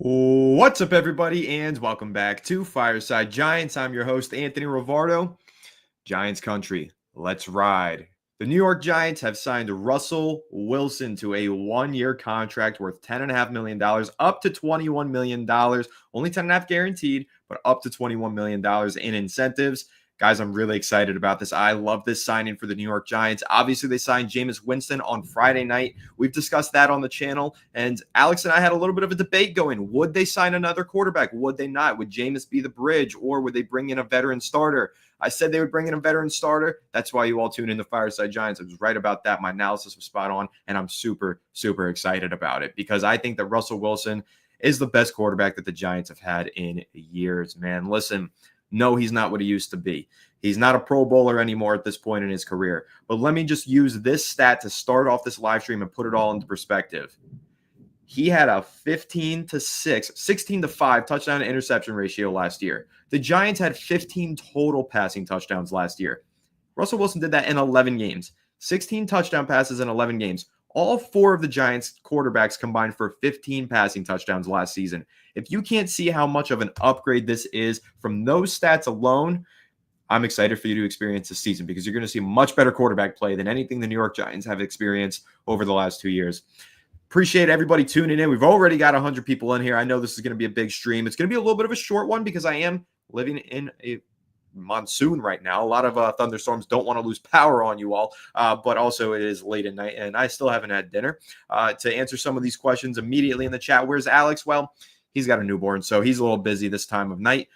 What's up, everybody, and welcome back to Fireside Giants. I'm your host, Anthony Rivardo. Giants country, let's ride. The New York Giants have signed Russell Wilson to a one-year contract worth $10.5 million, up to $21 million. Only $10.5 guaranteed, but up to $21 million in incentives. Guys, I'm really excited about this. I love this signing for the New York Giants. Obviously, they signed Jameis Winston on Friday night. We've discussed that on the channel. And Alex and I had a little bit of a debate going. Would they sign another quarterback? Would they not? Would Jameis be the bridge? Or would they bring in a veteran starter? I said they would bring in a veteran starter. That's why you all tune in to Fireside Giants. I was right about that. My analysis was spot on. And I'm super, super excited about it because I think that Russell Wilson is the best quarterback that the Giants have had in years, man. Listen. No, he's not what he used to be. He's not a Pro Bowler anymore at this point in his career. But let me just use this stat to start off this live stream and put it all into perspective. He had a 16-5 touchdown to interception ratio last year. The Giants had 15 total passing touchdowns last year. Russell Wilson did that in 11 games. 16 touchdown passes in 11 games. All four of the Giants quarterbacks combined for 15 passing touchdowns last season. If you can't see how much of an upgrade this is from those stats alone, I'm excited for you to experience this season because you're going to see much better quarterback play than anything the New York Giants have experienced over the last 2 years. Appreciate everybody tuning in. We've already got 100 people in here. I know this is going to be a big stream. It's going to be a little bit of a short one because I am living in a monsoon right now. A lot of thunderstorms. Don't want to lose power on you all, but also it is late at night and I still haven't had dinner. To answer some of these questions immediately in the chat, where's Alex? Well, he's got a newborn, so he's a little busy this time of night.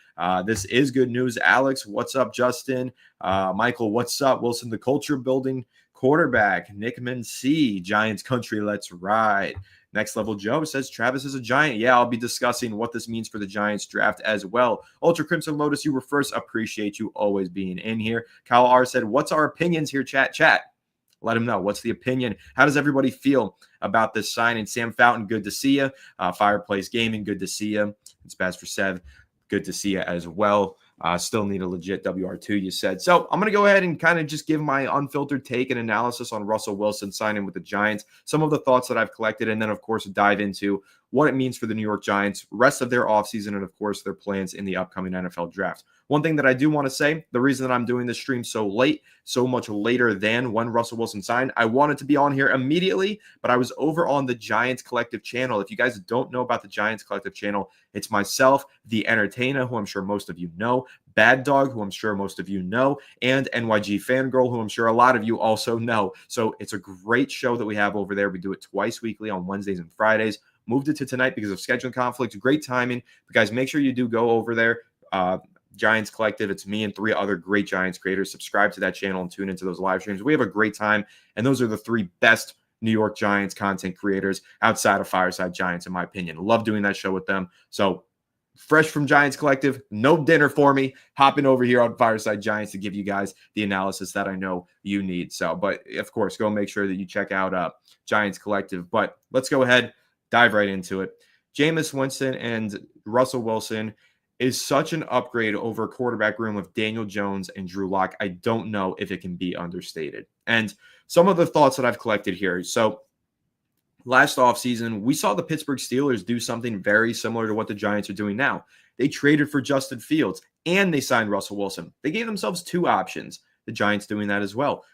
This is good news. Alex, what's up? Justin, Michael, what's up? Wilson, the culture building quarterback. Nickman C, Giants country, let's ride. Next Level Joe says Travis is a Giant. Yeah, I'll be discussing what this means for the Giants draft as well. Ultra Crimson Lotus, you were first. Appreciate you always being in here. Kyle R said, what's our opinions here, chat? Let him know. What's the opinion? How does everybody feel about this signing? Sam Fountain, good to see you. Fireplace Gaming, good to see you. It's Baz for Sev, good to see you as well. Still need a legit WR2, you said. So I'm going to go ahead and kind of just give my unfiltered take and analysis on Russell Wilson signing with the Giants, some of the thoughts that I've collected, and then, of course, dive into what it means for the New York Giants, rest of their offseason, and, of course, their plans in the upcoming NFL draft. One thing that I do want to say, the reason that I'm doing this stream so late, so much later than when Russell Wilson signed, I wanted to be on here immediately, but I was over on the Giants Collective channel. If you guys don't know about the Giants Collective channel, it's myself, The Entertainer, who I'm sure most of you know, Bad Dog, who I'm sure most of you know, and NYG Fangirl, who I'm sure a lot of you also know. So it's a great show that we have over there. We do it twice weekly on Wednesdays and Fridays. Moved it to tonight because of scheduling conflicts. Great timing. But guys, make sure you do go over there. Giants Collective. It's me and 3 other great Giants creators. Subscribe to that channel and tune into those live streams. We have a great time, and those are the 3 best New York Giants content creators outside of Fireside Giants, in my opinion. Love doing that show with them. So fresh from Giants Collective, no dinner for me. Hopping over here on Fireside Giants to give you guys the analysis that I know you need. So, but of course, go make sure that you check out Giants Collective. But let's go ahead, dive right into it. Jameis Winston and Russell Wilson is such an upgrade over quarterback room of Daniel Jones and Drew Lock. I don't know if it can be understated. And some of the thoughts that I've collected here. So last offseason, we saw the Pittsburgh Steelers do something very similar to what the Giants are doing now. They traded for Justin Fields and they signed Russell Wilson. They gave themselves 2 options. The Giants doing that as well.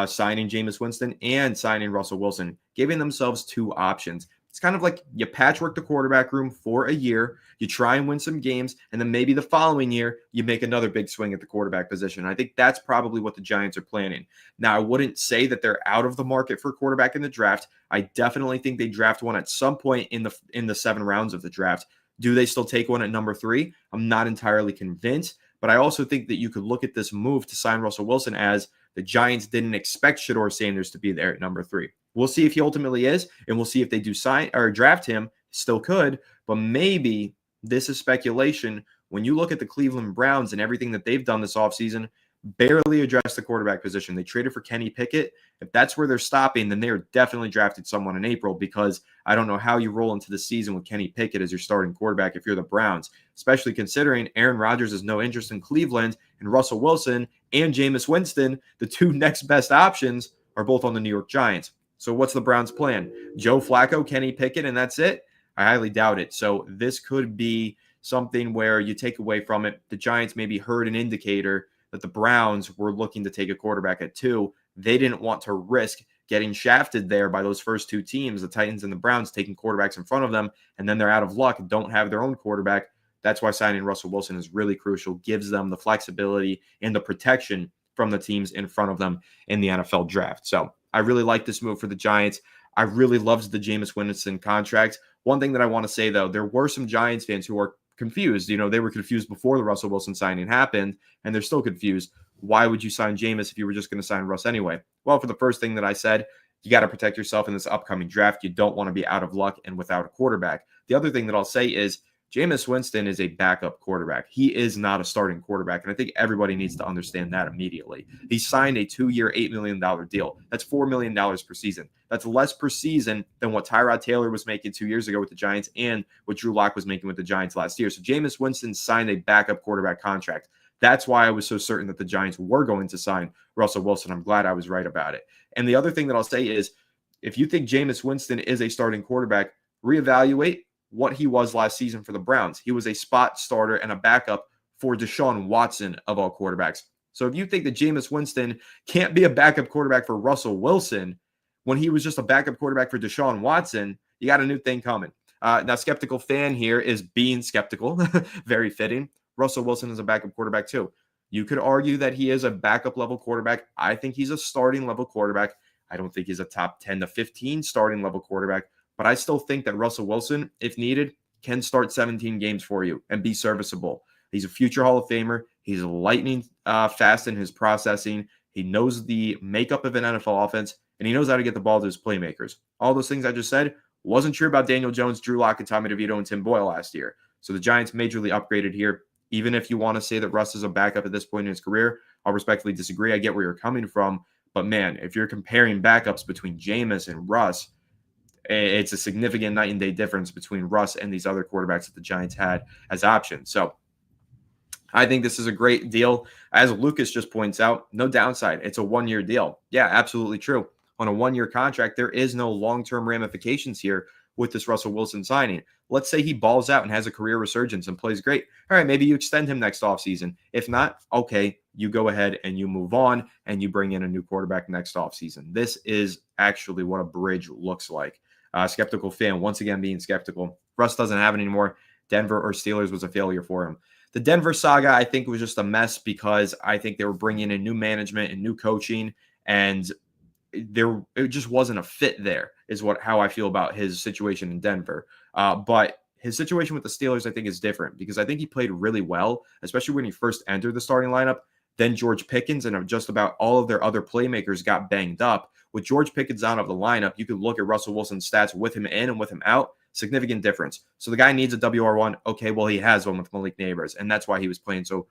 Signing Jameis Winston and signing Russell Wilson, giving themselves 2 options. It's kind of like you patchwork the quarterback room for a year, you try and win some games, and then maybe the following year, you make another big swing at the quarterback position. I think that's probably what the Giants are planning. Now, I wouldn't say that they're out of the market for quarterback in the draft. I definitely think they draft one at some point in the 7 rounds of the draft. Do they still take one at number 3? I'm not entirely convinced, but I also think that you could look at this move to sign Russell Wilson as the Giants didn't expect Shador Sanders to be there at number 3. We'll see if he ultimately is, and we'll see if they do sign or draft him. Still could, but maybe this is speculation. When you look at the Cleveland Browns and everything that they've done this offseason, barely addressed the quarterback position. They traded for Kenny Pickett. If that's where they're stopping, then they're definitely drafted someone in April, because I don't know how you roll into the season with Kenny Pickett as your starting quarterback if you're the Browns, especially considering Aaron Rodgers has no interest in Cleveland and Russell Wilson and Jameis Winston, the 2 next best options, are both on the New York Giants. So what's the Browns' plan? Joe Flacco, Kenny Pickett, and that's it? I highly doubt it. So this could be something where you take away from it. The Giants maybe heard an indicator that the Browns were looking to take a quarterback at 2. They didn't want to risk getting shafted there by those first 2 teams, the Titans and the Browns, taking quarterbacks in front of them, and then they're out of luck and don't have their own quarterback. That's why signing Russell Wilson is really crucial, gives them the flexibility and the protection from the teams in front of them in the NFL draft. So I really like this move for the Giants. I really loved the Jameis Winston contract. One thing that I want to say, though, there were some Giants fans who are confused. They were confused before the Russell Wilson signing happened, and they're still confused. Why would you sign Jameis if you were just going to sign Russ anyway? Well, for the first thing that I said, you got to protect yourself in this upcoming draft. You don't want to be out of luck and without a quarterback. The other thing that I'll say is Jameis Winston is a backup quarterback. He is not a starting quarterback, and I think everybody needs to understand that immediately. He signed a 2-year, $8 million deal. That's $4 million per season. That's less per season than what Tyrod Taylor was making 2 years ago with the Giants and what Drew Lock was making with the Giants last year. So Jameis Winston signed a backup quarterback contract. That's why I was so certain that the Giants were going to sign Russell Wilson. I'm glad I was right about it. And the other thing that I'll say is, if you think Jameis Winston is a starting quarterback, reevaluate what he was last season for the Browns. He was a spot starter and a backup for Deshaun Watson of all quarterbacks. So if you think that Jameis Winston can't be a backup quarterback for Russell Wilson when he was just a backup quarterback for Deshaun Watson, you got a new thing coming. Now, skeptical fan here is being skeptical. Very fitting. Russell Wilson is a backup quarterback too. You could argue that he is a backup level quarterback. I think he's a starting level quarterback. I don't think he's a top 10 to 15 starting level quarterback. But I still think that Russell Wilson, if needed, can start 17 games for you and be serviceable. He's a future Hall of Famer. He's lightning fast in his processing. He knows the makeup of an NFL offense, and he knows how to get the ball to his playmakers. All those things I just said wasn't true about Daniel Jones, Drew Lock, and Tommy DeVito and Tim Boyle last year. So the Giants majorly upgraded here. Even if you want to say that Russ is a backup at this point in his career, I'll respectfully disagree. I get where you're coming from. But, man, if you're comparing backups between Jameis and Russ, it's a significant night and day difference between Russ and these other quarterbacks that the Giants had as options. So I think this is a great deal. As Lucas just points out, no downside. It's a 1-year deal. Yeah, absolutely true. On a 1-year contract, there is no long-term ramifications here with this Russell Wilson signing. Let's say he balls out and has a career resurgence and plays great. All right, maybe you extend him next offseason. If not, okay, you go ahead and you move on and you bring in a new quarterback next offseason. This is actually what a bridge looks like. Skeptical fan, once again being skeptical. Russ doesn't have it anymore. Denver or Steelers was a failure for him. The Denver saga, I think, was just a mess because I think they were bringing in new management and new coaching, and it just wasn't a fit there, is how I feel about his situation in Denver. But his situation with the Steelers, I think, is different because I think he played really well, especially when he first entered the starting lineup. Then George Pickens and just about all of their other playmakers got banged up. With George Pickens out of the lineup, you could look at Russell Wilson's stats with him in and with him out. Significant difference. So the guy needs a WR1. Okay, well, he has one with Malik Neighbors, and that's why he was playing so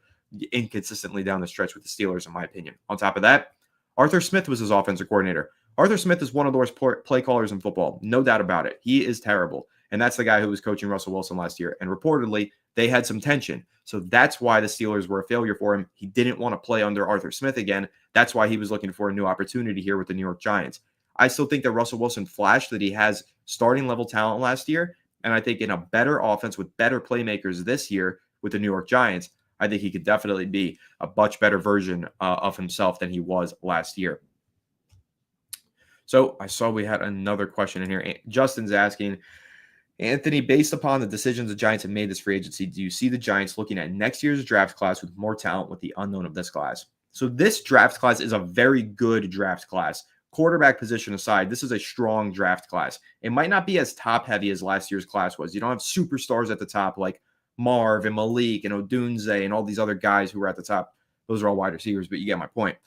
inconsistently down the stretch with the Steelers, in my opinion. On top of that, Arthur Smith was his offensive coordinator. Arthur Smith is one of the worst play callers in football. No doubt about it. He is terrible. And that's the guy who was coaching Russell Wilson last year. And reportedly, they had some tension. So that's why the Steelers were a failure for him. He didn't want to play under Arthur Smith again. That's why he was looking for a new opportunity here with the New York Giants. I still think that Russell Wilson flashed that he has starting level talent last year. And I think in a better offense with better playmakers this year with the New York Giants, I think he could definitely be a much better version of himself than he was last year. So I saw we had another question in here. Justin's asking, Anthony, based upon the decisions the Giants have made this free agency, do you see the Giants looking at next year's draft class with more talent with the unknown of this class? So this draft class is a very good draft class. Quarterback position aside, this is a strong draft class. It might not be as top-heavy as last year's class was. You don't have superstars at the top like Marv and Malik and Odunze and all these other guys who were at the top. Those are all wide receivers, but you get my point.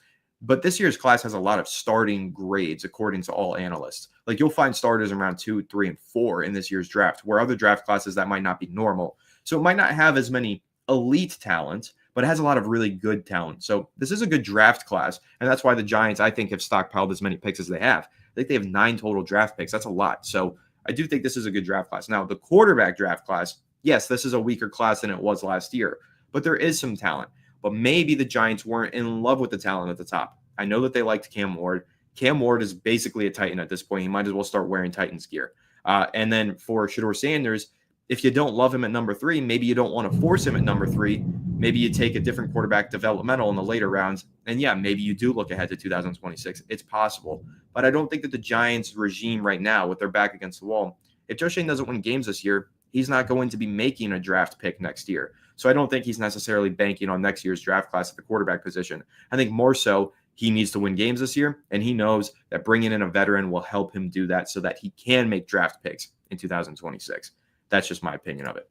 But this year's class has a lot of starting grades according to all analysts. Like you'll find starters in round 2, 3, and 4 in this year's draft, where other draft classes that might not be normal. So it might not have as many elite talent, but it has a lot of really good talent. So this is a good draft class, and that's why the Giants, I think, have stockpiled as many picks as they have. I think they have 9 total draft picks. That's a lot. So I do think this is a good draft class. Now, the quarterback draft class, yes, this is a weaker class than it was last year, but there is some talent. But maybe the Giants weren't in love with the talent at the top. I know that they liked Cam Ward. Cam Ward is basically a Titan at this point. He might as well start wearing Titans gear. And then for Shador Sanders, if you don't love him at number 3, maybe you don't want to force him at number 3. Maybe you take a different quarterback developmental in the later rounds. And yeah, maybe you do look ahead to 2026. It's possible. But I don't think that the Giants regime right now, with their back against the wall, if Joe Schoen doesn't win games this year, he's not going to be making a draft pick next year. So I don't think he's necessarily banking on next year's draft class at the quarterback position. I think more so he needs to win games this year, and he knows that bringing in a veteran will help him do that so that he can make draft picks in 2026. That's just my opinion of it.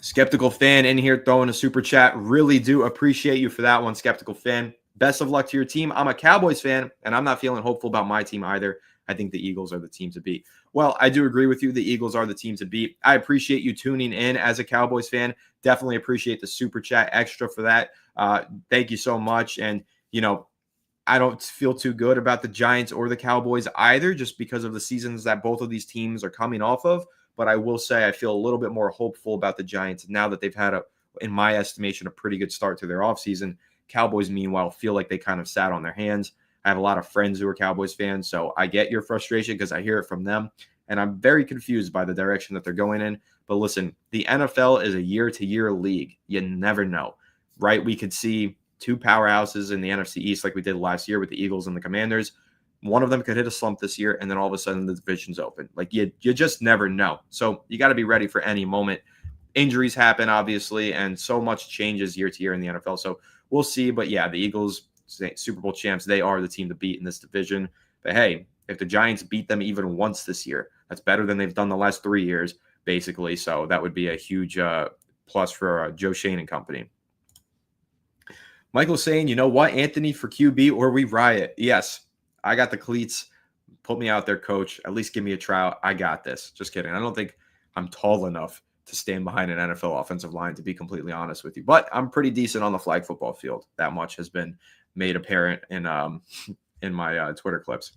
Skeptical fan in here throwing a super chat. Really do appreciate you for that one, Skeptical fan. Best of luck to your team. I'm a Cowboys fan, and I'm not feeling hopeful about my team either. I think the Eagles are the team to beat. Well, I do agree with you. The Eagles are the team to beat. I appreciate you tuning in as a Cowboys fan. Definitely appreciate the super chat extra for that. Thank you so much. And, I don't feel too good about the Giants or the Cowboys either, just because of the seasons that both of these teams are coming off of. But I will say I feel a little bit more hopeful about the Giants now that they've had, in my estimation, a pretty good start to their offseason. Cowboys, meanwhile, feel like they kind of sat on their hands. I have a lot of friends who are Cowboys fans, so I get your frustration because I hear it from them. And I'm very confused by the direction that they're going in. But listen, the NFL is a year-to-year league. You never know, right? We could see two powerhouses in the NFC East like we did last year with the Eagles and the Commanders. One of them could hit a slump this year, and then all of a sudden the division's open. Like you just never know. So you got to be ready for any moment. Injuries happen, obviously, and so much changes year to year in the NFL. So we'll see. But yeah, the Eagles, Super Bowl champs, they are the team to beat in this division. But hey, if the Giants beat them even once this year, that's better than they've done the last 3 years, basically. So that would be a huge plus for Joe Schoen and company. Michael's saying, you know what, Anthony, for QB or we riot. Yes, I got the cleats. Put me out there, coach. At least give me a tryout. I got this. Just kidding. I don't think I'm tall enough to stand behind an NFL offensive line, to be completely honest with you. But I'm pretty decent on the flag football field. That much has been made apparent in my Twitter clips.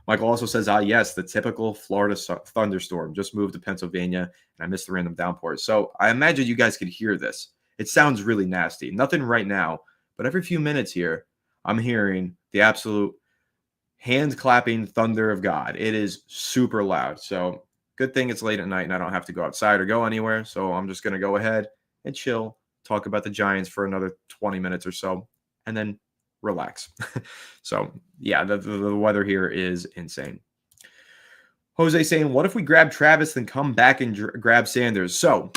Michael also says, yes, the typical Florida thunderstorm just moved to Pennsylvania, and I missed the random downpours. So I imagine you guys could hear this. It sounds really nasty. Nothing right now, but every few minutes here, I'm hearing the absolute hand-clapping thunder of God. It is super loud. So good thing it's late at night and I don't have to go outside or go anywhere. So I'm just going to go ahead and chill, talk about the Giants for another 20 minutes or so, and then relax. So yeah, the weather here is insane. Jose saying, what if we grab Travis, then come back and grab Sanders? So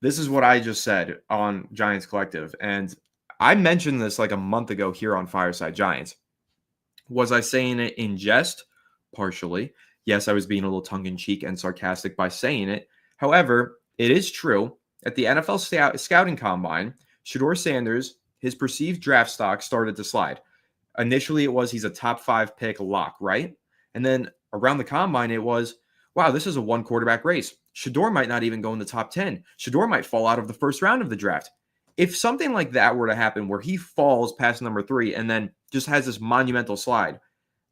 this is what I just said on Giants Collective. And I mentioned this like a month ago here on Fireside Giants. Was I saying it in jest? Partially. Yes, I was being a little tongue-in-cheek and sarcastic by saying it. However, it is true. At the NFL scouting combine, Shador Sanders, his perceived draft stock started to slide. Initially, it was he's a top 5 pick lock, right? And then around the combine, it was, wow, this is a one quarterback race. Shador might not even go in the top 10. Shador might fall out of the first round of the draft. If something like that were to happen where he falls past number 3 and then just has this monumental slide,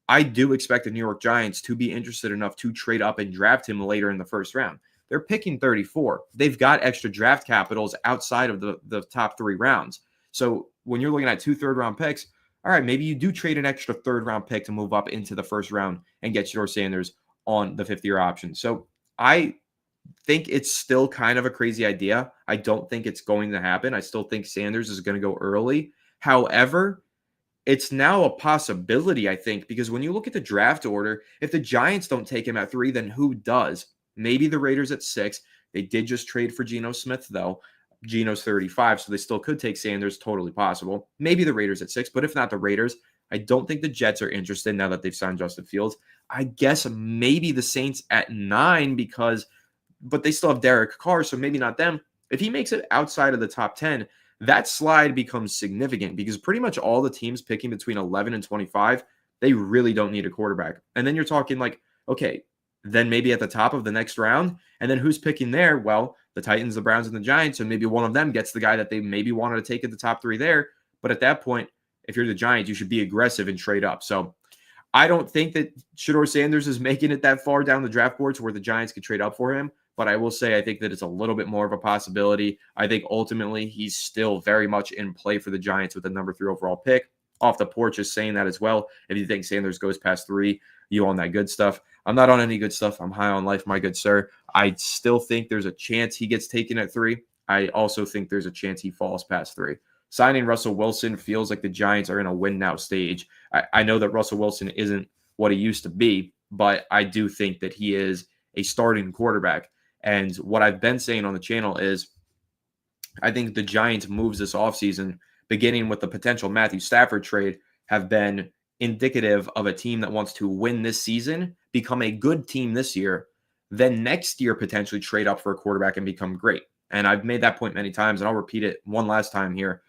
I do expect the New York Giants to be interested enough to trade up and draft him later in the first round. They're picking 34. They've got extra draft capitals outside of the top 3 rounds. So when you're looking at 2 third-round picks, all right, maybe you do trade an extra third-round pick to move up into the first round and get Shador Sanders on the 5th-year option. So I think it's still kind of a crazy idea. I don't think it's going to happen. I still think Sanders is going to go early. However, it's now a possibility, I think, because when you look at the draft order, if the Giants don't take him at 3, then who does? Maybe the Raiders at 6. They did just trade for Geno Smith, though. Geno's 35, so they still could take Sanders. Totally possible. Maybe the Raiders at 6, but if not the Raiders, I don't think the Jets are interested now that they've signed Justin Fields. I guess maybe the Saints at 9 but they still have Derek Carr, so maybe not them. If he makes it outside of the top 10, that slide becomes significant because pretty much all the teams picking between 11 and 25, they really don't need a quarterback. And then you're talking like, okay, then maybe at the top of the next round, and then who's picking there? Well, the Titans, the Browns, and the Giants, and maybe one of them gets the guy that they maybe wanted to take at the top 3 there. But at that point, if you're the Giants, you should be aggressive and trade up. So I don't think that Shador Sanders is making it that far down the draft boards where the Giants could trade up for him. But I will say I think that it's a little bit more of a possibility. I think ultimately he's still very much in play for the Giants with the number 3 overall pick. off the porch just saying that as well. If you think Sanders goes past 3, you on that good stuff. I'm not on any good stuff. I'm high on life, my good sir. I still think there's a chance he gets taken at 3. I also think there's a chance he falls past 3. Signing Russell Wilson feels like the Giants are in a win now stage. I know that Russell Wilson isn't what he used to be, but I do think that he is a starting quarterback. And what I've been saying on the channel is I think the Giants' moves this offseason, beginning with the potential Matthew Stafford trade, have been indicative of a team that wants to win this season, become a good team this year, then next year potentially trade up for a quarterback and become great. And I've made that point many times, and I'll repeat it one last time here.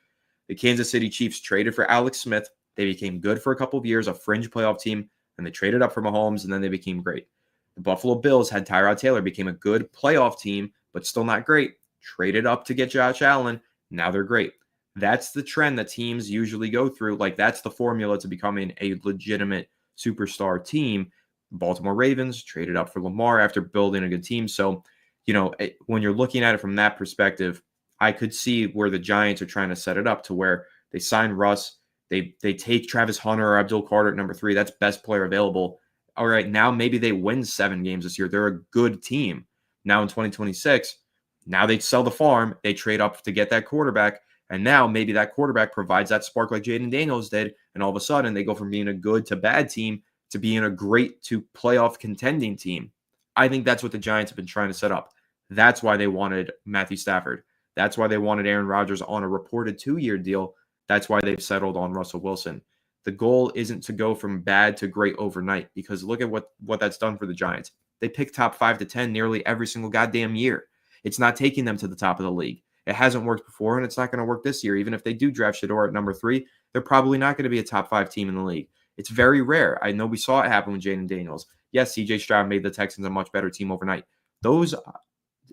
The Kansas City Chiefs traded for Alex Smith. They became good for a couple of years, a fringe playoff team, and they traded up for Mahomes, and then they became great. The Buffalo Bills had Tyrod Taylor, became a good playoff team, but still not great. Traded up to get Josh Allen. Now they're great. That's the trend that teams usually go through. Like, that's the formula to becoming a legitimate superstar team. Baltimore Ravens traded up for Lamar after building a good team. So, when you're looking at it from that perspective, I could see where the Giants are trying to set it up to where they sign Russ, they take Travis Hunter or Abdul Carter at number 3. That's best player available. All right, now maybe they win 7 games this year. They're a good team. Now in 2026, now they sell the farm, they trade up to get that quarterback, and now maybe that quarterback provides that spark like Jaden Daniels did, and all of a sudden they go from being a good to bad team to being a great to playoff contending team. I think that's what the Giants have been trying to set up. That's why they wanted Matthew Stafford. That's why they wanted Aaron Rodgers on a reported 2-year deal. That's why they've settled on Russell Wilson. The goal isn't to go from bad to great overnight, because look at what that's done for the Giants. They pick top 5 to 10 nearly every single goddamn year. It's not taking them to the top of the league. It hasn't worked before, and it's not going to work this year. Even if they do draft Shador at number 3, they're probably not going to be a top 5 team in the league. It's very rare. I know we saw it happen with Jaden Daniels. Yes, CJ Stroud made the Texans a much better team overnight. Those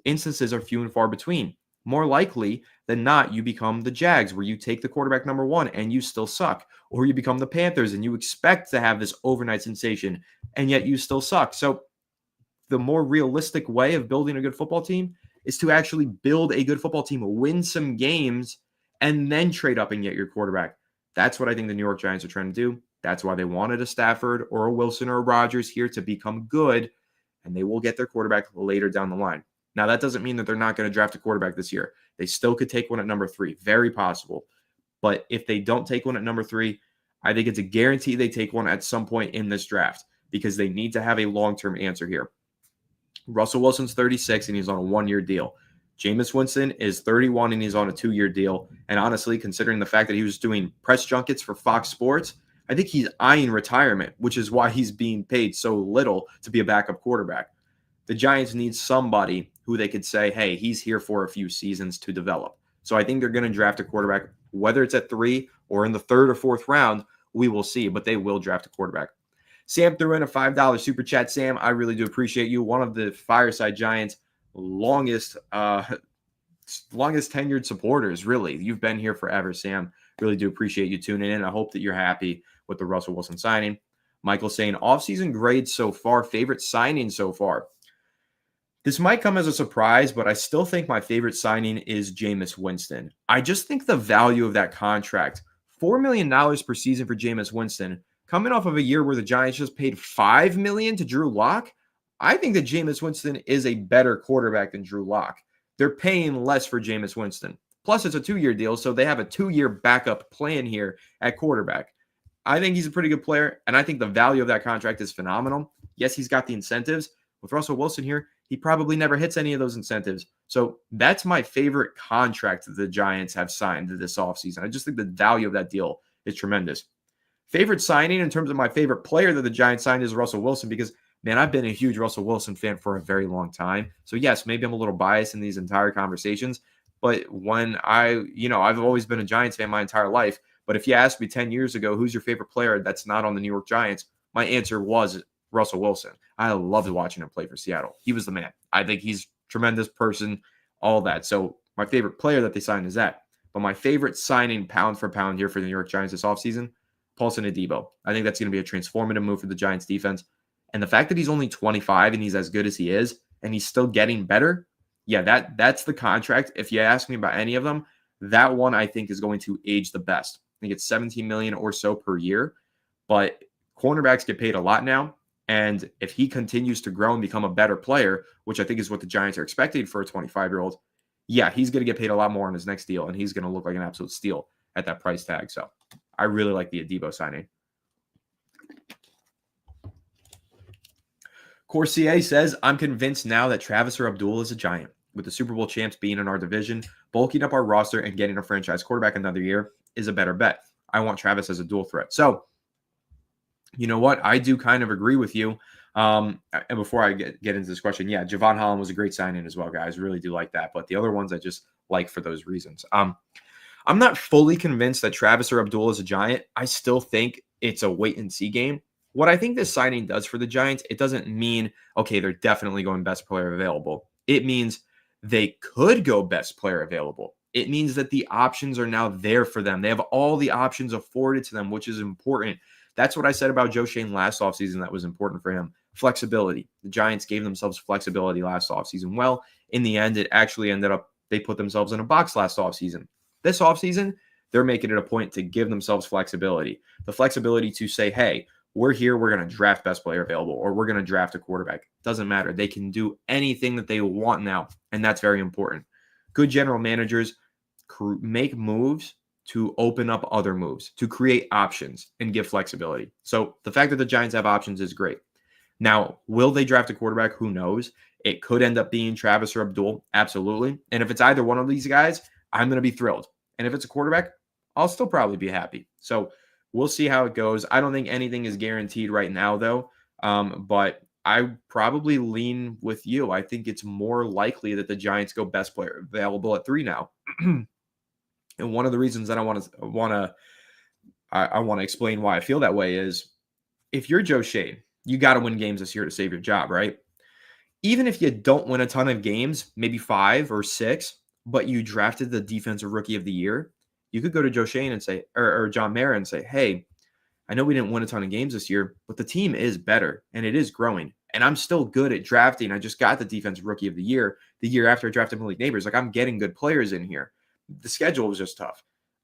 instances are few and far between. More likely than not, you become the Jags, where you take the quarterback number 1 and you still suck. Or you become the Panthers and you expect to have this overnight sensation and yet you still suck. So the more realistic way of building a good football team is to actually build a good football team, win some games, and then trade up and get your quarterback. That's what I think the New York Giants are trying to do. That's why they wanted a Stafford or a Wilson or a Rodgers here to become good, and they will get their quarterback later down the line. Now, that doesn't mean that they're not going to draft a quarterback this year. They still could take one at number 3. Very possible. But if they don't take one at number 3, I think it's a guarantee they take one at some point in this draft, because they need to have a long-term answer here. Russell Wilson's 36 and he's on a 1-year deal. Jameis Winston is 31 and he's on a 2-year deal. And honestly, considering the fact that he was doing press junkets for Fox Sports, I think he's eyeing retirement, which is why he's being paid so little to be a backup quarterback. The Giants need somebody who they could say, hey, he's here for a few seasons to develop. So I think they're going to draft a quarterback, whether it's at 3 or in the 3rd or 4th round, we will see, but they will draft a quarterback. Sam threw in a $5 super chat. Sam, I really do appreciate you. One of the Fireside Giants' longest tenured supporters, really. You've been here forever, Sam. Really do appreciate you tuning in. I hope that you're happy with the Russell Wilson signing. Michael saying, offseason grades so far, favorite signing so far. This might come as a surprise, but I still think my favorite signing is Jameis Winston. I just think the value of that contract, $4 million per season for Jameis Winston, coming off of a year where the Giants just paid $5 million to Drew Lock, I think that Jameis Winston is a better quarterback than Drew Lock. They're paying less for Jameis Winston. Plus, it's a 2-year deal, so they have a 2-year backup plan here at quarterback. I think he's a pretty good player, and I think the value of that contract is phenomenal. Yes, he's got the incentives. With Russell Wilson here, he probably never hits any of those incentives. So that's my favorite contract that the Giants have signed this offseason. I just think the value of that deal is tremendous. Favorite signing in terms of my favorite player that the Giants signed is Russell Wilson, because, man, I've been a huge Russell Wilson fan for a very long time. So, yes, maybe I'm a little biased in these entire conversations, but when I've always been a Giants fan my entire life. But if you asked me 10 years ago, who's your favorite player that's not on the New York Giants, my answer was Russell Wilson. I loved watching him play for Seattle. He was the man. I think he's a tremendous person, all that. So my favorite player that they signed is that. But my favorite signing pound for pound here for the New York Giants this offseason, Paulson Adebo. I think that's going to be a transformative move for the Giants defense. And the fact that he's only 25 and he's as good as he is, and he's still getting better, yeah, that's the contract. If you ask me about any of them, that one I think is going to age the best. think it's $17 million or so per year. But cornerbacks get paid a lot now. And if he continues to grow and become a better player, which I think is what the Giants are expecting for a 25-year-old, yeah, he's going to get paid a lot more on his next deal, and he's going to look like an absolute steal at that price tag. So I really like the Adebo signing. Corsier says, I'm convinced now that Travis or Abdul is a Giant. With the Super Bowl champs being in our division, bulking up our roster and getting a franchise quarterback another year is a better bet. I want Travis as a dual threat. So, you know what? I do kind of agree with you. And before I get into this question, yeah, Javon Holland was a great signing as well, guys. Really do like that. But the other ones I just like for those reasons. I'm not fully convinced that Travis or Abdul is a Giant. I still think it's a wait and see game. What I think this signing does for the Giants, it doesn't mean, okay, they're definitely going best player available. It means they could go best player available. It means that the options are now there for them. They have all the options afforded to them, which is important. That's what I said about Joe Shane last offseason that was important for him. Flexibility. The Giants gave themselves flexibility last offseason. Well, in the end, it actually ended up they put themselves in a box last offseason. This offseason, they're making it a point to give themselves flexibility. The flexibility to say, hey, we're here, we're going to draft best player available, or we're going to draft a quarterback. Doesn't matter. They can do anything that they want now, and that's very important. Good general managers make moves to open up other moves, to create options and give flexibility. So the fact that the Giants have options is great. Now, will they draft a quarterback? Who knows? It could end up being Travis or Abdul. Absolutely. And if it's either one of these guys, I'm going to be thrilled. And if it's a quarterback, I'll still probably be happy. So we'll see how it goes. I don't think anything is guaranteed right now, though. But I probably lean with you. I think it's more likely that the Giants go best player available at 3 now. And one of the reasons that I want to explain why I feel that way is if you're Joe Shane, you got to win games this year to save your job, right? Even if you don't win a ton of games, maybe 5 or 6, but you drafted the defensive rookie of the year, you could go to Joe Shane and say, or John Mara and say, hey, I know we didn't win a ton of games this year, but the team is better and it is growing. And I'm still good at drafting. I just got the defensive rookie of the year after I drafted Malik Neighbors. Like, I'm getting good players in here. The schedule was just tough.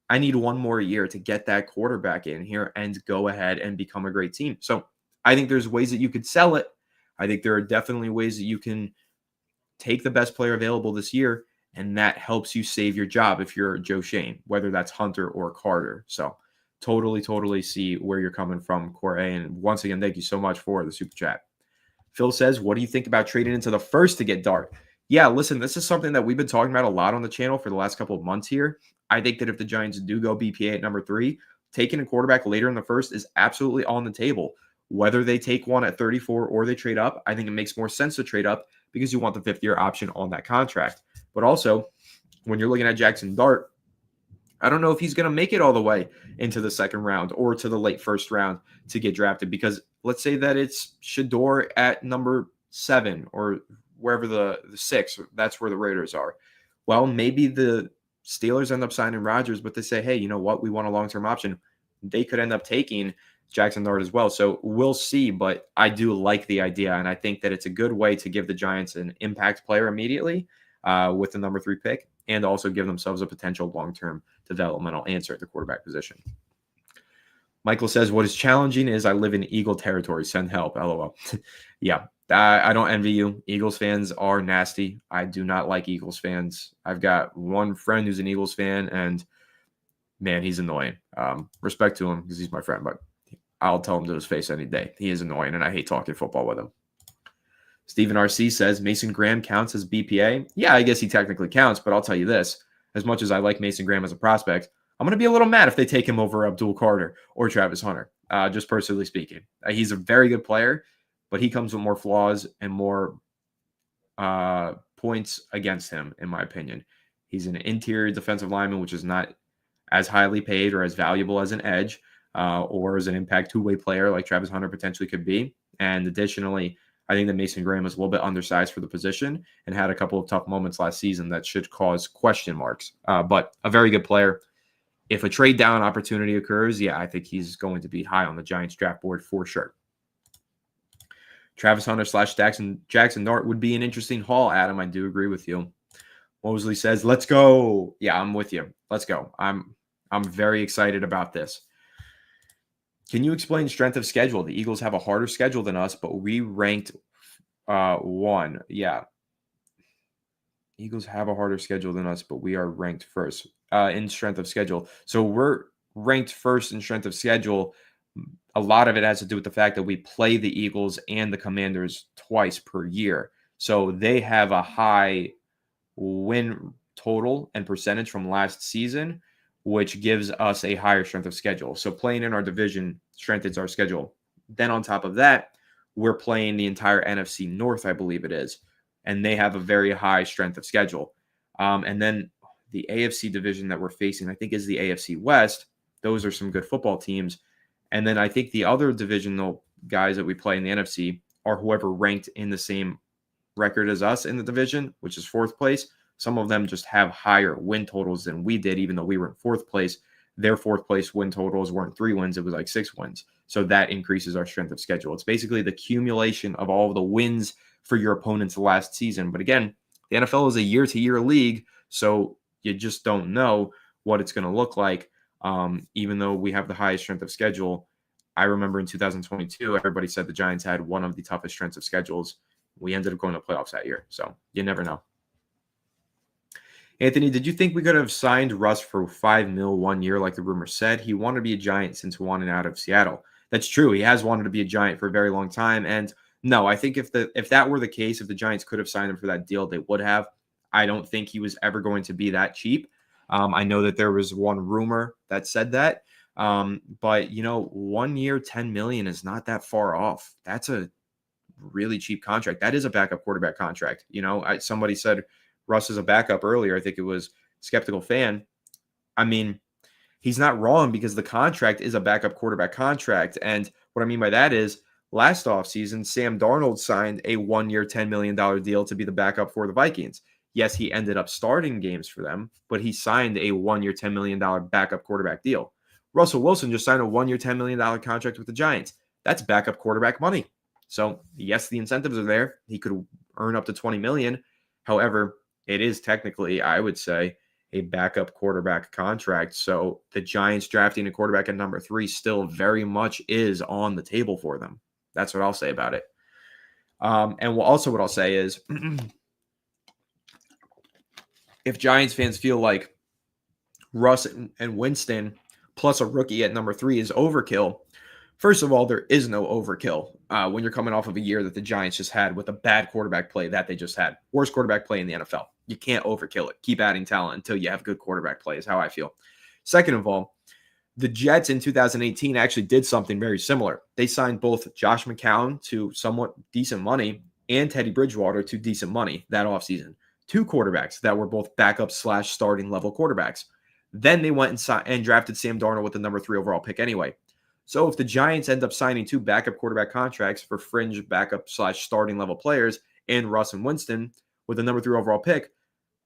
I need one more year to get that quarterback in here and go ahead and become a great team. So I think there's ways that you could sell it. I think there are definitely ways that you can take the best player available this year, and that helps you save your job if you're Joe Shane, whether that's Hunter or Carter. So totally see where you're coming from, Corey. And once again, thank you so much for the super chat. Phil says, what do you think about trading into the first to get Dart? Yeah, listen, this is something that we've been talking about a lot on the channel for the last couple of months here. I think that if the Giants do go BPA at number 3, taking a quarterback later in the first is absolutely on the table. Whether they take one at 34 or they trade up, I think it makes more sense to trade up because you want the 5th-year option on that contract. But also, when you're looking at Jackson Dart, I don't know if he's going to make it all the way into the 2nd round or to the late 1st round to get drafted, because let's say that it's Shador at number 7 or wherever the 6, that's where the Raiders are. Well, maybe the Steelers end up signing Rodgers, but they say, hey, you know what? We want a long-term option. They could end up taking Jackson Dart as well. So we'll see, but I do like the idea, and I think that it's a good way to give the Giants an impact player immediately with the number 3 pick, and also give themselves a potential long-term developmental answer at the quarterback position. Michael says, what is challenging is I live in Eagle territory. Send help. LOL. Yeah, I don't envy you. Eagles fans are nasty. I do not like Eagles fans. I've got one friend who's an Eagles fan, and man, he's annoying. Respect to him because he's my friend, but I'll tell him to his face any day. He is annoying, and I hate talking football with him. Stephen RC says, Mason Graham counts as BPA? Yeah, I guess he technically counts, but I'll tell you this. As much as I like Mason Graham as a prospect, I'm going to be a little mad if they take him over Abdul Carter or Travis Hunter, just personally speaking. He's a very good player, but he comes with more flaws and more points against him, in my opinion. He's an interior defensive lineman, which is not as highly paid or as valuable as an edge or as an impact two-way player like Travis Hunter potentially could be. And additionally, I think that Mason Graham was a little bit undersized for the position and had a couple of tough moments last season that should cause question marks. But a very good player. If a trade down opportunity occurs, yeah, I think he's going to be high on the Giants draft board for sure. Travis Hunter / Jackson Dart would be an interesting haul, Adam. I do agree with you. Mosley says, let's go. Yeah, I'm with you. Let's go. I'm I'm very excited about this. Can you explain strength of schedule? The Eagles have a harder schedule than us, but we ranked one. Yeah. Eagles have a harder schedule than us, but we are ranked first in strength of schedule. So we're ranked first in strength of schedule. A lot of it has to do with the fact that we play the Eagles and the Commanders twice per year. So they have a high win total and percentage from last season, which gives us a higher strength of schedule. So playing in our division strengthens our schedule. Then on top of that, we're playing the entire NFC North, I believe it is, and they have a very high strength of schedule. And then the AFC division that we're facing, I think, is the AFC West. Those are some good football teams. And then I think the other divisional guys that we play in the NFC are whoever ranked in the same record as us in the division, which is fourth place. Some of them just have higher win totals than we did, even though we were in fourth place. Their fourth place win totals weren't 3 wins, it was like 6 wins. So that increases our strength of schedule. It's basically the accumulation of all of the wins for your opponents last season. But again, the NFL is a year-to-year league, so you just don't know what it's going to look like. Even though we have the highest strength of schedule, I remember in 2022, everybody said the Giants had one of the toughest strengths of schedules. We ended up going to playoffs that year, so you never know. Anthony, did you think we could have signed Russ for $5 million 1 year like the rumor said? He wanted to be a Giant since wanting out of Seattle. That's true. He has wanted to be a Giant for a very long time. And no, I think if that were the case, if the Giants could have signed him for that deal, they would have. I don't think he was ever going to be that cheap. I know that there was one rumor that said that. But, 1 year, $10 million is not that far off. That's a really cheap contract. That is a backup quarterback contract. Somebody said Russ is a backup earlier. I think it was Skeptical Fan. I mean, he's not wrong because the contract is a backup quarterback contract. And what I mean by that is last offseason, Sam Darnold signed a 1 year, $10 million deal to be the backup for the Vikings. Yes, he ended up starting games for them, but he signed a 1 year, $10 million backup quarterback deal. Russell Wilson just signed a 1 year, $10 million contract with the Giants. That's backup quarterback money. So yes, the incentives are there. He could earn up to $20 million. However, it is technically, I would say, a backup quarterback contract. So the Giants drafting a quarterback at number 3 still very much is on the table for them. That's what I'll say about it. And also what I'll say is if Giants fans feel like Russ and Winston plus a rookie at number 3 is overkill, first of all, there is no overkill when you're coming off of a year that the Giants just had with a bad quarterback play that they just had. Worst quarterback play in the NFL. You can't overkill it. Keep adding talent until you have good quarterback play is how I feel. Second of all, the Jets in 2018 actually did something very similar. They signed both Josh McCown to somewhat decent money and Teddy Bridgewater to decent money that offseason. 2 quarterbacks that were both backup/starting level quarterbacks. Then they went and drafted Sam Darnold with the number 3 overall pick anyway. So if the Giants end up signing 2 backup quarterback contracts for fringe backup/starting level players and Russ and Winston with the number 3 overall pick,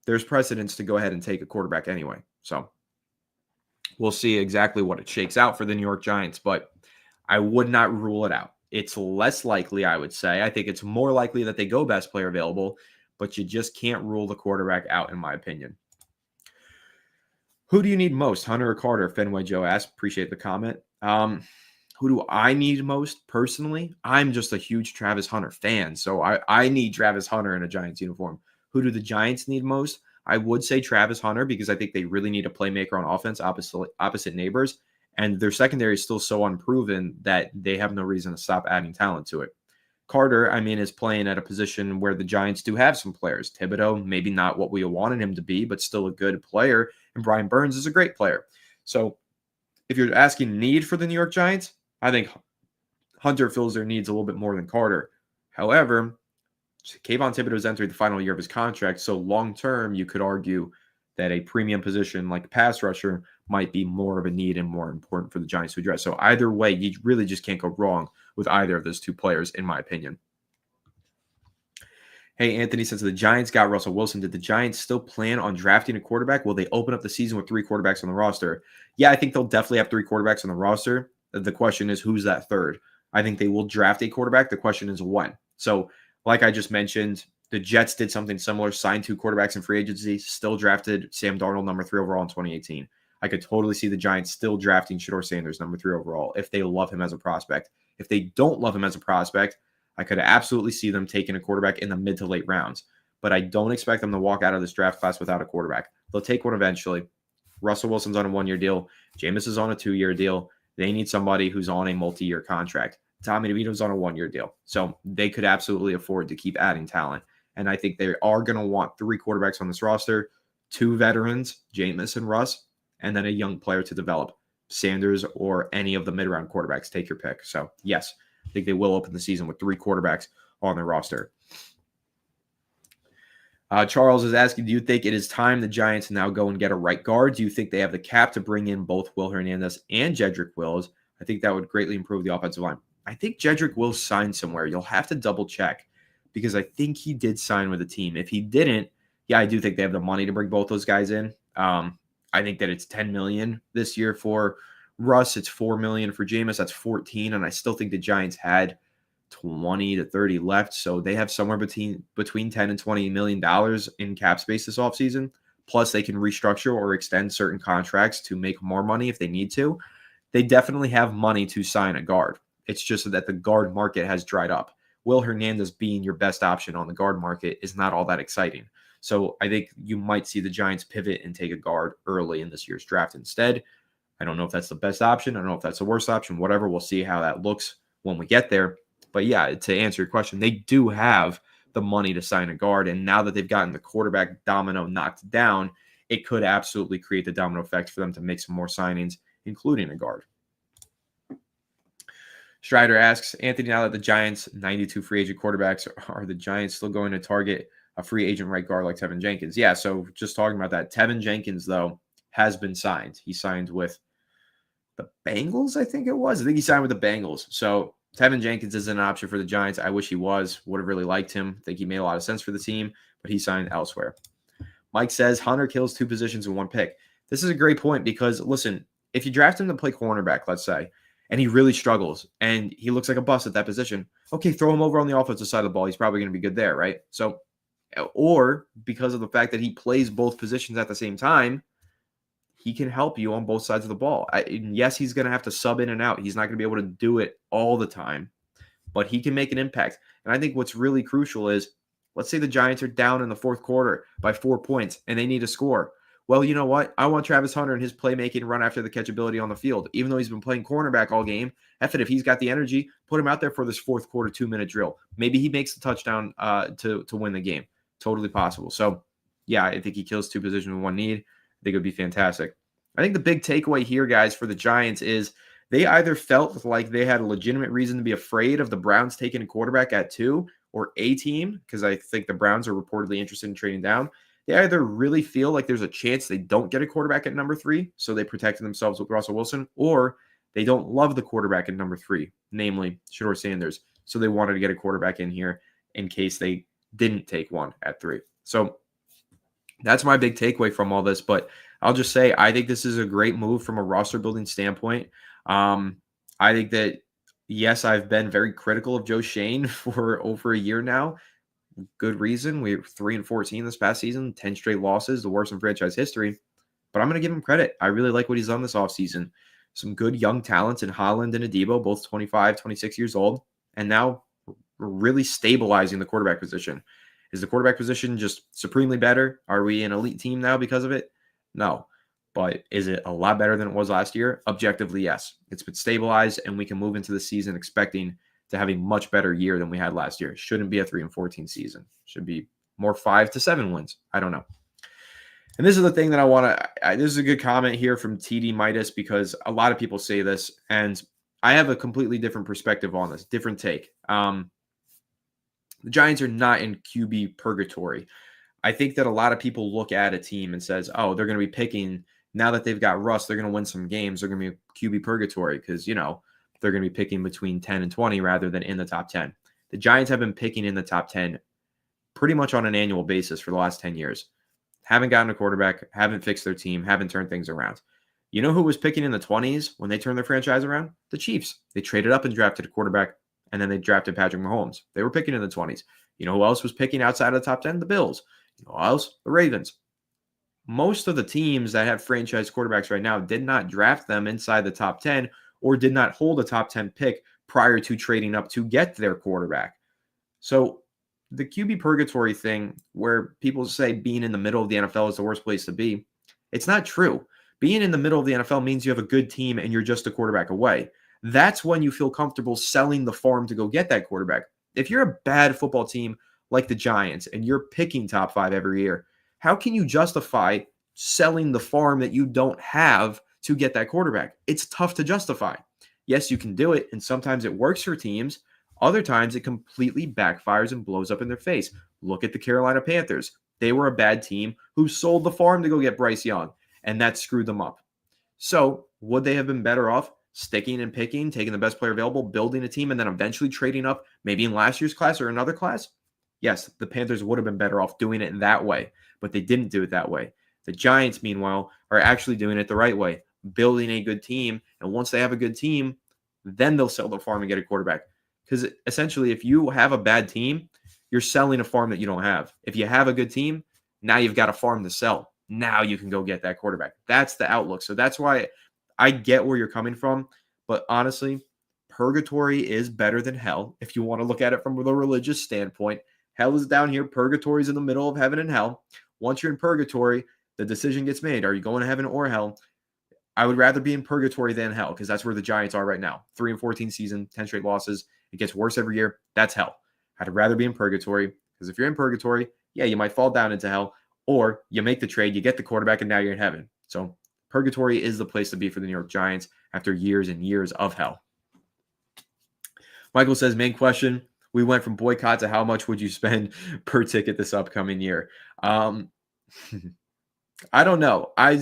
there's precedence to go ahead and take a quarterback anyway. So we'll see exactly what it shakes out for the New York Giants, but I would not rule it out. It's less likely, I would say. I think it's more likely that they go best player available, but you just can't rule the quarterback out, in my opinion. Who do you need most, Hunter or Carter? Fenway Joe asked. Appreciate the comment. Who do I need most personally? I'm just a huge Travis Hunter fan, so I need Travis Hunter in a Giants uniform. Who do the Giants need most? I would say Travis Hunter because I think they really need a playmaker on offense opposite neighbors, and their secondary is still so unproven that they have no reason to stop adding talent to it. Carter, is playing at a position where the Giants do have some players. Thibodeau, maybe not what we wanted him to be, but still a good player, and Brian Burns is a great player. So if you're asking need for the New York Giants, I think Hunter fills their needs a little bit more than Carter. However, Kayvon Thibodeau has entered the final year of his contract, so long-term, you could argue that a premium position like pass rusher might be more of a need and more important for the Giants to address. So either way, you really just can't go wrong with either of those 2 players, in my opinion. Hey, Anthony says the Giants got Russell Wilson. Did the Giants still plan on drafting a quarterback? Will they open up the season with 3 quarterbacks on the roster? Yeah, I think they'll definitely have 3 quarterbacks on the roster. The question is, who's that third? I think they will draft a quarterback. The question is when. So, like I just mentioned, the Jets did something similar, signed 2 quarterbacks in free agency, still drafted Sam Darnold, number 3 overall in 2018. I could totally see the Giants still drafting Shador Sanders number 3 overall if they love him as a prospect. If they don't love him as a prospect, I could absolutely see them taking a quarterback in the mid to late rounds. But I don't expect them to walk out of this draft class without a quarterback. They'll take one eventually. Russell Wilson's on a 1-year deal. Jameis is on a 2-year deal. They need somebody who's on a multi-year contract. Tommy DeVito's on a 1-year deal. So they could absolutely afford to keep adding talent. And I think they are going to want 3 quarterbacks on this roster, 2 veterans, Jameis and Russ, and then a young player to develop, Sanders or any of the mid-round quarterbacks. Take your pick. So, yes, I think they will open the season with 3 quarterbacks on their roster. Charles is asking, do you think it is time the Giants now go and get a right guard? Do you think they have the cap to bring in both Will Hernandez and Jedrick Wills? I think that would greatly improve the offensive line. I think Jedrick Wills signed somewhere. You'll have to double check because I think he did sign with a team. If he didn't, yeah, I do think they have the money to bring both those guys in. I think that it's $10 million this year for Russ. It's $4 million for Jameis. That's 14, and I still think the Giants had 20 to 30 left, so they have somewhere between $10 and $20 million in cap space this offseason. Plus, they can restructure or extend certain contracts to make more money if they need to. They definitely have money to sign a guard. It's just that the guard market has dried up. Will Hernandez being your best option on the guard market is not all that exciting. So I think you might see the Giants pivot and take a guard early in this year's draft instead. I don't know if that's the best option. I don't know if that's the worst option. Whatever. We'll see how that looks when we get there. But yeah, to answer your question, they do have the money to sign a guard. And now that they've gotten the quarterback domino knocked down, it could absolutely create the domino effect for them to make some more signings, including a guard. Strider asks, Anthony, now that the Giants 92 free agent quarterbacks, are the Giants still going to target a free agent right guard like Tevin Jenkins? Yeah, so just talking about that. Tevin Jenkins, though, has been signed. He signed with the Bengals, I think it was. I think he signed with the Bengals. So Tevin Jenkins is an option for the Giants. I wish he was. Would have really liked him. I think he made a lot of sense for the team, but he signed elsewhere. Mike says, Hunter kills 2 positions in 1 pick. This is a great point because, listen, if you draft him to play cornerback, let's say, and he really struggles and he looks like a bust at that position, okay, throw him over on the offensive side of the ball. He's probably going to be good there, right? So, or because of the fact that he plays both positions at the same time, he can help you on both sides of the ball. Yes, he's going to have to sub in and out. He's not going to be able to do it all the time, but he can make an impact. And I think what's really crucial is, let's say the Giants are down in the 4th quarter by 4 points and they need to score. Well, you know what? I want Travis Hunter and his playmaking run after the catchability on the field. Even though he's been playing cornerback all game, if he's got the energy, put him out there for this 4th quarter 2-minute drill. Maybe he makes the touchdown to win the game. Totally possible. So, yeah, I think he kills 2 positions with 1 need. I think it would be fantastic. I think the big takeaway here, guys, for the Giants is they either felt like they had a legitimate reason to be afraid of the Browns taking a quarterback at 2 or a team, because I think the Browns are reportedly interested in trading down. They either really feel like there's a chance they don't get a quarterback at number 3, so they protected themselves with Russell Wilson, or they don't love the quarterback at number 3, namely Shador Sanders, so they wanted to get a quarterback in here in case they didn't take one at 3. So that's my big takeaway from all this, but I'll just say I think this is a great move from a roster building standpoint. I think that, yes, I've been very critical of Joe Schoen for over a year now. Good reason. We were 3-14 this past season, 10 straight losses, the worst in franchise history. But I'm going to give him credit. I really like what he's done this offseason. Some good young talents in Holland and Adebo, both 25, 26 years old, and now really stabilizing the quarterback position. Is the quarterback position just supremely better? Are we an elite team now because of it? No. But is it a lot better than it was last year? Objectively, yes. It's been stabilized, and we can move into the season expecting to have a much better year than we had last year. Shouldn't be a 3-14 season. Should be more 5 to 7 wins. I don't know. And this is the thing that I want to – this is a good comment here from TD Midas, because a lot of people say this, and I have a completely different perspective on this, different take. The Giants are not in QB purgatory. I think that a lot of people look at a team and says, oh, they're going to be picking – now that they've got Russ, they're going to win some games. They're going to be QB purgatory because, you know, they're going to be picking between 10 and 20 rather than in the top 10. The Giants have been picking in the top 10 pretty much on an annual basis for the last 10 years. Haven't gotten a quarterback, haven't fixed their team, haven't turned things around. You know who was picking in the 20s when they turned their franchise around? The Chiefs. They traded up and drafted a quarterback, and then they drafted Patrick Mahomes. They were picking in the 20s. You know who else was picking outside of the top 10? The Bills. You know who else? The Ravens. most of the teams that have franchise quarterbacks right now did not draft them inside the top 10 or did not hold a top 10 pick prior to trading up to get their quarterback. So the QB purgatory thing, where people say being in the middle of the NFL is the worst place to be, it's not true. Being in the middle of the NFL means you have a good team and you're just a quarterback away. That's when you feel comfortable selling the farm to go get that quarterback. If you're a bad football team like the Giants and you're picking top 5 every year, how can you justify selling the farm that you don't have to get that quarterback? It's tough to justify. Yes, you can do it, and sometimes it works for teams. Other times it completely backfires and blows up in their face. Look at the Carolina Panthers. They were a bad team who sold the farm to go get Bryce Young, and that screwed them up. So would they have been better off sticking and picking, taking the best player available, building a team, and then eventually trading up maybe in last year's class or another class? Yes, the Panthers would have been better off doing it in that way, but they didn't do it that way. The Giants, meanwhile, are actually doing it the right way, building a good team. And once they have a good team, then they'll sell the farm and get a quarterback. Because essentially, if you have a bad team, you're selling a farm that you don't have. If you have a good team, now you've got a farm to sell. Now you can go get that quarterback. That's the outlook. So that's why I get where you're coming from. But honestly, purgatory is better than hell. If you want to look at it from the religious standpoint, hell is down here. Purgatory is in the middle of heaven and hell. Once you're in purgatory, the decision gets made. Are you going to heaven or hell? I would rather be in purgatory than hell because that's where the Giants are right now. 3-14 season, 10 straight losses. It gets worse every year. That's hell. I'd rather be in purgatory because if you're in purgatory, yeah, you might fall down into hell, or you make the trade, you get the quarterback, and now you're in heaven. So purgatory is the place to be for the New York Giants after years and years of hell. Michael says, main question, we went from boycott to how much would you spend per ticket this upcoming year? I don't know. I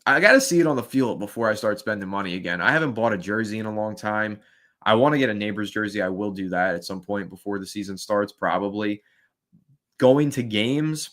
got to see it on the field before I start spending money again. I haven't bought a jersey in a long time. I want to get a neighbor's jersey. I will do that at some point before the season starts, probably. Going to games,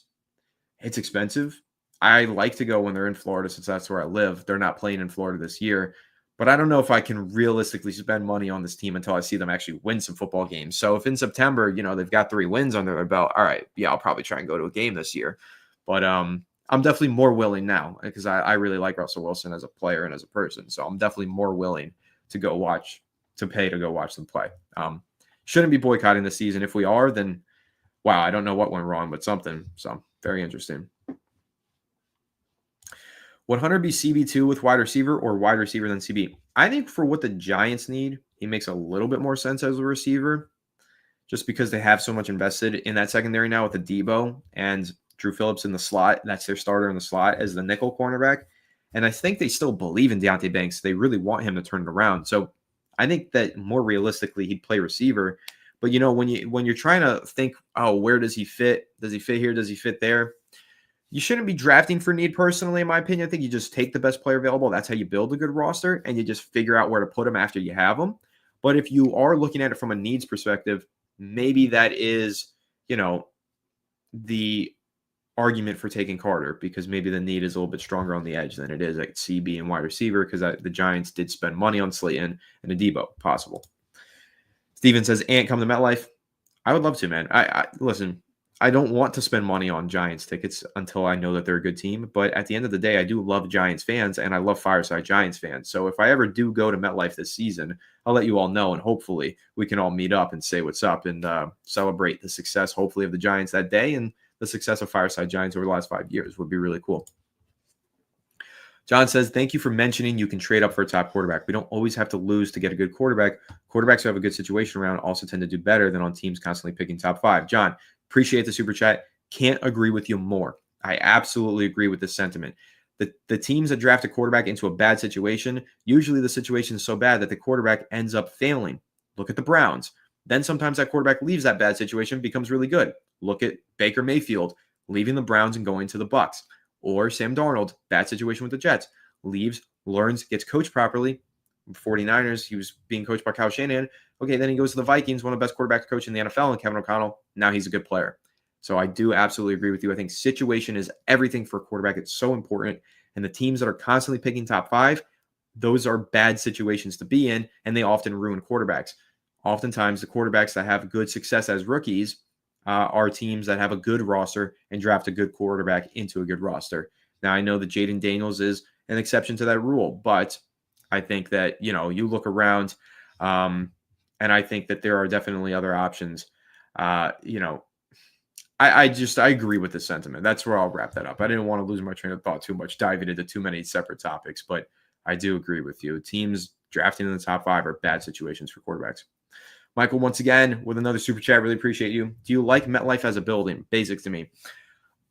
it's expensive. I like to go when they're in Florida since that's where I live. They're not playing in Florida this year. But I don't know if I can realistically spend money on this team until I see them actually win some football games. So if in September, they've got 3 wins under their belt, all right, yeah, I'll probably try and go to a game this year. But I'm definitely more willing now because I really like Russell Wilson as a player and as a person. So I'm definitely more willing to pay to go watch them play. Shouldn't be boycotting the season. If we are, then wow, I don't know what went wrong, but something. So very interesting. 100 be CB2 with wide receiver or wide receiver than CB? I think for what the Giants need, he makes a little bit more sense as a receiver just because they have so much invested in that secondary now with the Debo and Drew Phillips in the slot. That's their starter in the slot as the nickel cornerback. And I think they still believe in Deonte Banks. They really want him to turn it around. So I think that more realistically, he'd play receiver. But, when you're trying to think, oh, where does he fit? Does he fit here? Does he fit there? You shouldn't be drafting for need personally, in my opinion. I think you just take the best player available. That's how you build a good roster, and you just figure out where to put them after you have them. But if you are looking at it from a needs perspective, maybe that is, the argument for taking Carter because maybe the need is a little bit stronger on the edge than it is at CB and wide receiver because the Giants did spend money on Slayton and a Debo, possible. Steven says, Ant, come to MetLife. I would love to, man. Listen, I don't want to spend money on Giants tickets until I know that they're a good team. But at the end of the day, I do love Giants fans, and I love Fireside Giants fans. So if I ever do go to MetLife this season, I'll let you all know, and hopefully we can all meet up and say what's up and celebrate the success, hopefully, of the Giants that day and the success of Fireside Giants over the last 5 years would be really cool. John says, thank you for mentioning you can trade up for a top quarterback. We don't always have to lose to get a good quarterback. Quarterbacks who have a good situation around also tend to do better than on teams constantly picking top 5. John, appreciate the super chat. Can't agree with you more. I absolutely agree with this sentiment. The teams that draft a quarterback into a bad situation, usually the situation is so bad that the quarterback ends up failing. Look at the Browns. Then sometimes that quarterback leaves that bad situation, becomes really good. Look at Baker Mayfield leaving the Browns and going to the Bucs. Or Sam Darnold, bad situation with the Jets, leaves, learns, gets coached properly. 49ers, he was being coached by Kyle Shanahan. Okay, then he goes to the Vikings, one of the best quarterbacks coach in the NFL, and Kevin O'Connell. Now he's a good player. So I do absolutely agree with you. I think situation is everything for a quarterback. It's so important. And the teams that are constantly picking top 5, those are bad situations to be in, and they often ruin quarterbacks. Oftentimes, the quarterbacks that have good success as rookies are teams that have a good roster and draft a good quarterback into a good roster. Now, I know that Jaden Daniels is an exception to that rule, but I think that, you look around, and I think that there are definitely other options. I agree with the sentiment. That's where I'll wrap that up. I didn't want to lose my train of thought too much, diving into too many separate topics, but I do agree with you. Teams drafting in the top 5 are bad situations for quarterbacks. Michael, once again, with another super chat. Really appreciate you. Do you like MetLife as a building? Basic to me.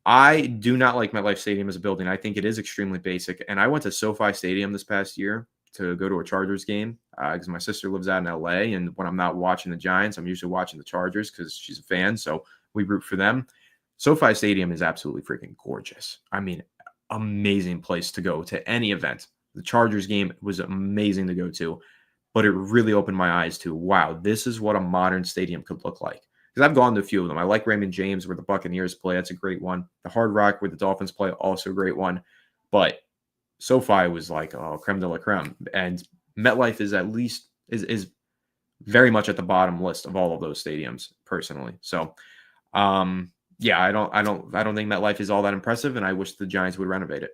I do not like MetLife Stadium as a building. I think it is extremely basic. And I went to SoFi Stadium this past year to go to a Chargers game because my sister lives out in LA. And when I'm not watching the Giants, I'm usually watching the Chargers because she's a fan. So we root for them. SoFi Stadium is absolutely freaking gorgeous. I mean, amazing place to go to any event. The Chargers game was amazing to go to, but it really opened my eyes to, wow, this is what a modern stadium could look like. Because I've gone to a few of them. I like Raymond James where the Buccaneers play. That's a great one. The Hard Rock where the Dolphins play, also a great one. But SoFi was like, creme de la creme. And MetLife is at least is very much at the bottom list of all of those stadiums, personally. So, yeah, I don't think MetLife is all that impressive, and I wish the Giants would renovate it.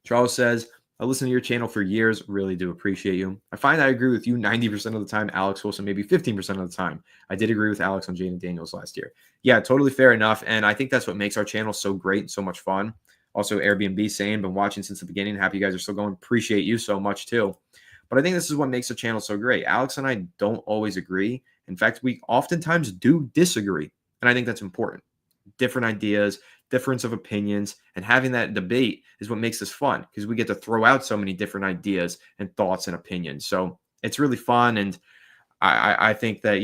Charles says, I listened to your channel for years. Really do appreciate you. I find I agree with you 90% of the time. Alex Wilson, maybe 15% of the time. I did agree with Alex on Jaden Daniels last year. Yeah, totally fair enough. And I think that's what makes our channel so great and so much fun. Also, Airbnb saying, been watching since the beginning. Happy you guys are still going. Appreciate you so much too. But I think this is what makes the channel so great. Alex and I don't always agree. In fact, we oftentimes do disagree. And I think that's important. Different ideas, difference of opinions, and having that debate is what makes this fun because we get to throw out so many different ideas and thoughts and opinions. So it's really fun. And I think that,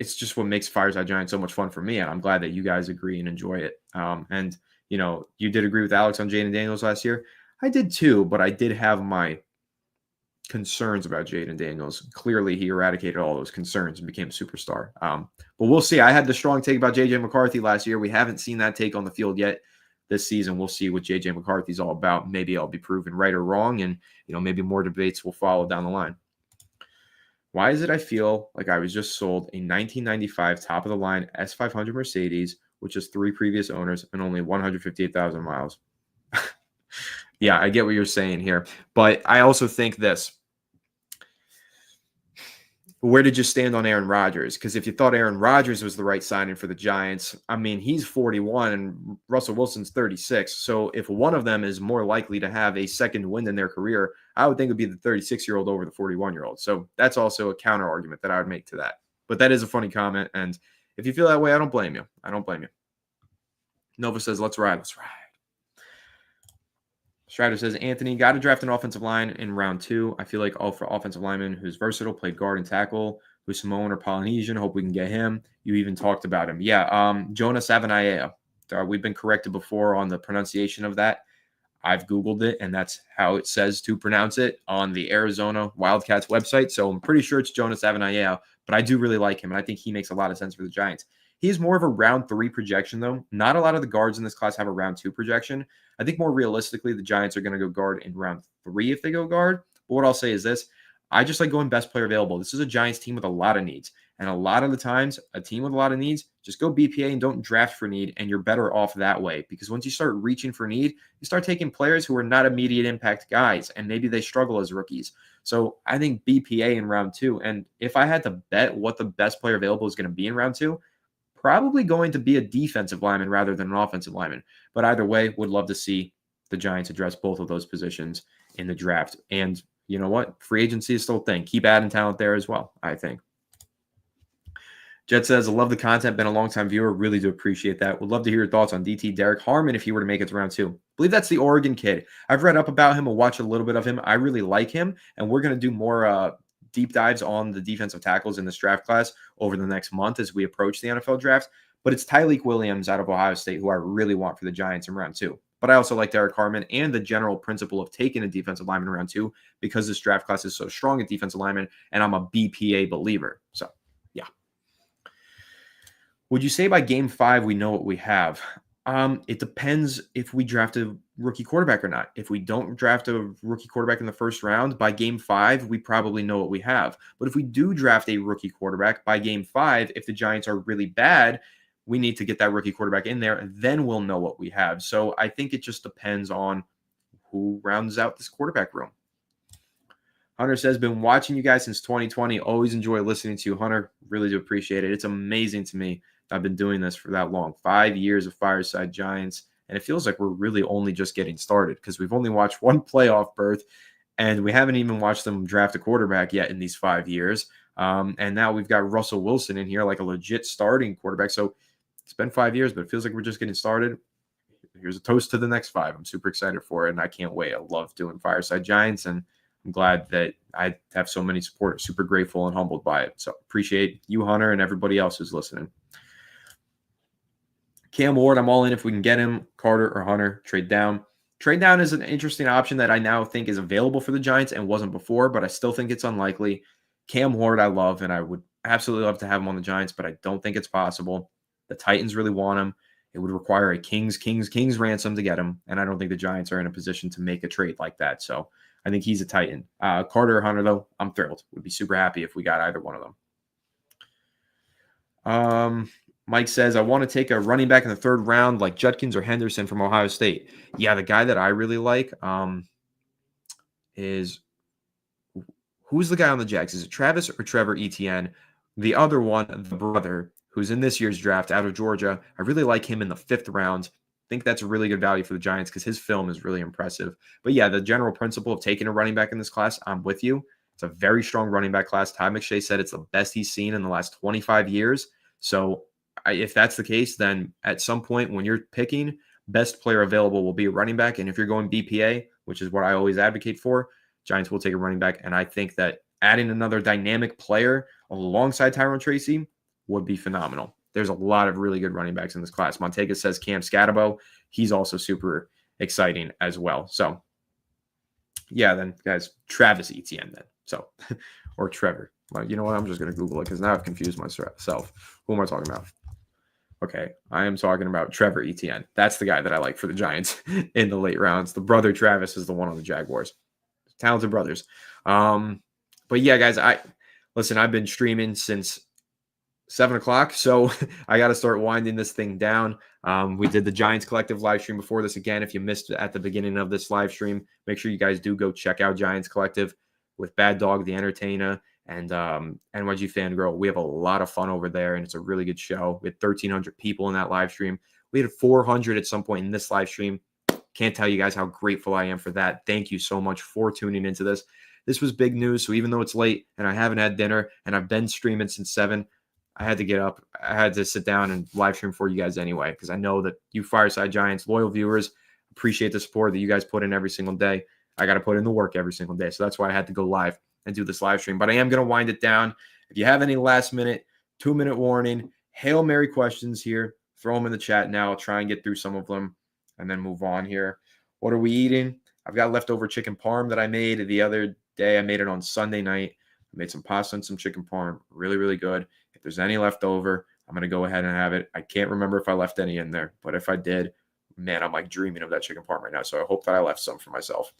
it's just what makes Fireside Giants so much fun for me. And I'm glad that you guys agree and enjoy it. And you did agree with Alex on Jaden Daniels last year. I did too, but I did have my concerns about Jaden Daniels. Clearly, he eradicated all those concerns and became a superstar. But we'll see. I had the strong take about J.J. McCarthy last year. We haven't seen that take on the field yet this season. We'll see what J.J. McCarthy's all about. Maybe I'll be proven right or wrong, and maybe more debates will follow down the line. Why is it I feel like I was just sold a 1995 top-of-the-line S500 Mercedes, which has 3 previous owners and only 158,000 miles? Yeah, I get what you're saying here. But I also think this. Where did you stand on Aaron Rodgers? Because if you thought Aaron Rodgers was the right signing for the Giants, I mean, he's 41 and Russell Wilson's 36. So if one of them is more likely to have a second win in their career, I would think it would be the 36-year-old over the 41-year-old. So that's also a counter argument that I would make to that. But that is a funny comment. And if you feel that way, I don't blame you. Nova says, let's ride. Strider says, Anthony, got to draft an offensive line in round 2. I feel like all for offensive lineman who's versatile, played guard and tackle, who's Samoan or Polynesian. Hope we can get him. You even talked about him. Yeah, Jonah Savanaia. We've been corrected before on the pronunciation of that. I've Googled it, and that's how it says to pronounce it on the Arizona Wildcats website. So I'm pretty sure it's Jonah Savanaia, but I do really like him, and I think he makes a lot of sense for the Giants. He's more of a round 3 projection, though. Not a lot of the guards in this class have a round 2 projection. I think more realistically, the Giants are going to go guard in round 3 if they go guard. But what I'll say is this. I just like going best player available. This is a Giants team with a lot of needs. And a lot of the times, a team with a lot of needs, just go BPA and don't draft for need, and you're better off that way. Because once you start reaching for need, you start taking players who are not immediate impact guys, and maybe they struggle as rookies. So I think BPA in round 2. And if I had to bet what the best player available is going to be in round 2, probably going to be a defensive lineman rather than an offensive lineman. But either way, would love to see the Giants address both of those positions in the draft. And you know what? Free agency is still a thing. Keep adding talent there as well, I think. Jet says, I love the content. Been a long-time viewer. Really do appreciate that. Would love to hear your thoughts on DT Derek Harmon if he were to make it to round 2. I believe that's the Oregon kid. I've read up about him. I'll watch a little bit of him. I really like him. And we're going to do more deep dives on the defensive tackles in this draft class over the next month as we approach the NFL draft. But it's Tyleik Williams out of Ohio State who I really want for the Giants in round 2. But I also like Derek Harmon and the general principle of taking a defensive lineman in round 2 because this draft class is so strong at defensive lineman, and I'm a BPA believer. So, yeah. Would you say by game 5 we know what we have? It depends if we draft a rookie quarterback or not. If we don't draft a rookie quarterback in the first round, by game 5, we probably know what we have. But if we do draft a rookie quarterback by game 5, if the Giants are really bad, we need to get that rookie quarterback in there, and then we'll know what we have. So I think it just depends on who rounds out this quarterback room. Hunter says, been watching you guys since 2020. Always enjoy listening to you. Hunter, really do appreciate it. It's amazing to me that I've been doing this for that long. 5 years of Fireside Giants. And it feels like we're really only just getting started because we've only watched one playoff berth and we haven't even watched them draft a quarterback yet in these 5 years. And now we've got Russell Wilson in here, like a legit starting quarterback. So it's been 5 years, but it feels like we're just getting started. Here's a toast to the next 5. I'm super excited for it, and I can't wait. I love doing Fireside Giants, and I'm glad that I have so many supporters. Super grateful and humbled by it. So appreciate you, Hunter, and everybody else who's listening. Cam Ward, I'm all in if we can get him. Carter or Hunter, trade down. Trade down is an interesting option that I now think is available for the Giants and wasn't before, but I still think it's unlikely. Cam Ward I love, and I would absolutely love to have him on the Giants, but I don't think it's possible. The Titans really want him. It would require a King's ransom to get him, and I don't think the Giants are in a position to make a trade like that. So I think he's a Titan. Carter or Hunter, though, I'm thrilled. Would be super happy if we got either one of them. Mike says, I want to take a running back in the 3rd round like Judkins or Henderson from Ohio State. Yeah, the guy that I really like is – who's the guy on the Jags? Is it Travis or Trevor Etienne? The other one, the brother, who's in this year's draft out of Georgia. I really like him in the 5th round. I think that's a really good value for the Giants because his film is really impressive. But yeah, the general principle of taking a running back in this class, I'm with you. It's a very strong running back class. Todd McShay said it's the best he's seen in the last 25 years. So if that's the case, then at some point when you're picking, best player available will be a running back. And if you're going BPA, which is what I always advocate for, Giants will take a running back. And I think that adding another dynamic player alongside Tyrone Tracy would be phenomenal. There's a lot of really good running backs in this class. Montega says Cam Scatabo. He's also super exciting as well. So, yeah, then, guys, Travis Etienne then. So, or Trevor. Well, you know what? I'm just going to Google it because now I've confused myself. Who am I talking about? Okay, I am talking about Trevor Etienne. That's the guy that I like for the Giants in the late rounds. The brother Travis is the one on the Jaguars. Talented brothers. But yeah, guys, I've been streaming since 7 o'clock, so I got to start winding this thing down. We did the Giants Collective live stream before this. Again, if you missed it at the beginning of this live stream, make sure you guys do go check out Giants Collective with Bad Dog, the Entertainer, and NYG Fangirl. We have a lot of fun over there, and it's a really good show. We had 1,300 people in that live stream. We had 400 at some point in this live stream. Can't tell you guys how grateful I am for that. Thank you so much for tuning into this. This was big news, so even though it's late and I haven't had dinner and I've been streaming since 7, I had to get up. I had to sit down and live stream for you guys anyway because I know that you Fireside Giants loyal viewers appreciate the support that you guys put in every single day. I got to put in the work every single day, so that's why I had to go live and do this live stream. But I am going to wind it down. If you have any last-minute, 2-minute warning, Hail Mary questions here, throw them in the chat now. I'll try and get through some of them and then move on here. What are we eating? I've got leftover chicken parm that I made the other day. I made it on Sunday night. I made some pasta and some chicken parm. Really, really good. If there's any left over, I'm going to go ahead and have it. I can't remember if I left any in there, but if I did, man, I'm like dreaming of that chicken parm right now. So I hope that I left some for myself.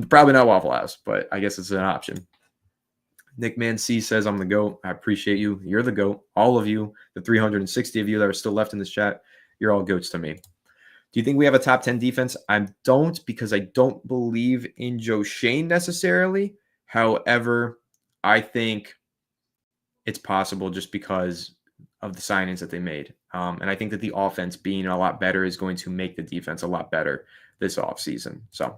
Probably not Waffle House, but I guess it's an option. Nick Man C says, I'm the GOAT. I appreciate you. You're the GOAT. All of you, the 360 of you that are still left in this chat, you're all GOATs to me. Do you think we have a top 10 defense? I don't, because I don't believe in Joe Shane necessarily. However, I think it's possible just because of the signings that they made. And I think that the offense being a lot better is going to make the defense a lot better this offseason. So